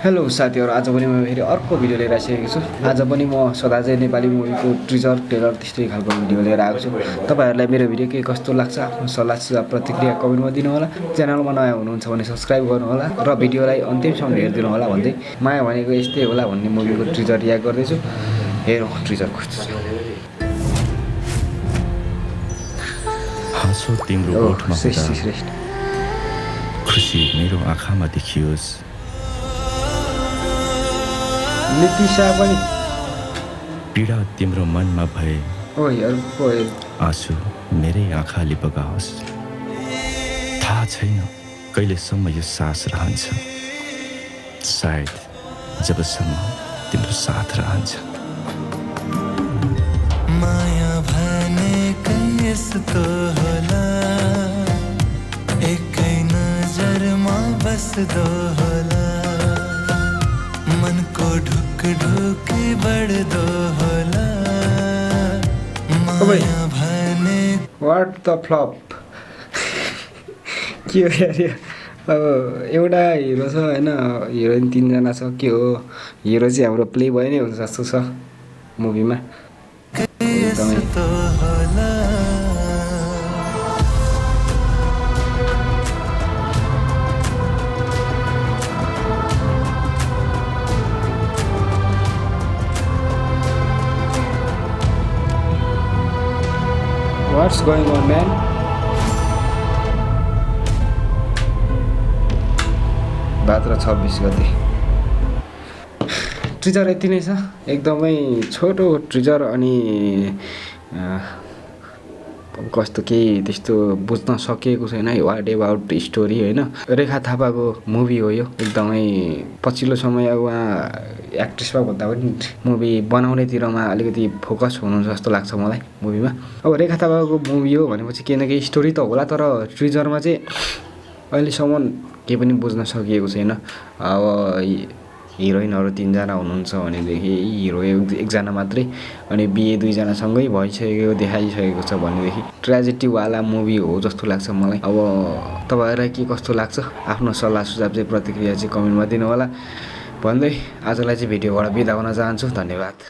Hello साथीहरु, आज पनि म फेरि अर्को भिडियो लिएर आइसकेको छु। आज पनि म सदा चाहिँ नेपाली मुभीको टिजर ट्रेलर त्यस्तै खालको भिडियो लिएर आएको छु। तपाईहरुलाई मेरो भिडियो के कस्तो लाग्छ, आफ्नो सल्लाह सुझाव प्रतिक्रिया कमेन्टमा दिनु होला। च्यानलमा नयाँ हुनुहुन्छ भने सब्स्क्राइब गर्नु होला र भिडियोलाई अन्तिमसम्म हेरिदिनु होला भन्दै माया भनेको यस्तै होला भन्ने मुभीको टिजर रियाक्ट गर्दै छु। हेरौँ टिजर कस्तो छ। हाँसो तिम्रो ओठमा हुँदा खुसी मेरो आँखामा देखियोस्। नितिशा पनि पीडा तिम्रो मनमा भए ओइ आँसु मेरै आँखाले बगाओस्। थाहा छैन कहिलेसम्म यो सास रहन्छ, सायद जबसम्म तिम्रो साथ रहन्छ। माया भनेकै यस्तो होला, एकै नजरमा बस्दो होला, मनको ढुक ढुक बढ्दो होला। माया भने व्हाट द फ्लप के हो यार यो? अब एउटा हिरो छ हैन, हिरोइन 3 जना छ। के हो हिरो चाहिँ हाम्रो प्ले बोय नै हुन्छ जस्तो छ मुभीमा। एकदमै यस्तो होला। What's going on, man? भाद्र 26 गते ट्रिजर यति नै छ। एकदमै छोटो ट्रिजर अनि कस्तो केही त्यस्तो बुझ्न सकिएको छैन। वाट एबाउट स्टोरी हैन। रेखा थापाको मुभी हो यो। एकदमै पछिल्लो समय उहाँ एक्ट्रेसमा भन्दा पनि मुभी बनाउनेतिरमा अलिकति फोकस हुनुहुन्छ जस्तो लाग्छ मलाई मुभीमा। अब रेखा थापाको मुभी हो भनेपछि केही न केही स्टोरी त होला, तर ट्रिजरमा चाहिँ अहिलेसम्म केही पनि बुझ्न सकिएको छैन। अब हिरोइनहरू 3 जना हुनुहुन्छ भनेदेखि हिरो एकजना मात्रै अनि बिहे 2 जनासँगै भइसकेको देखाइसकेको छ भनेदेखि ट्रेजेडीवाला मुभी हो जस्तो लाग्छ मलाई। अब तपाईहरुलाई के कस्तो लाग्छ, आफ्नो सल्लाह सुझाव चाहिँ प्रतिक्रिया चाहिँ कमेन्टमा दिनु होला भन्दै आजलाई चाहिँ भिडियोबाट बिदा हुन चाहन्छु। धन्यवाद।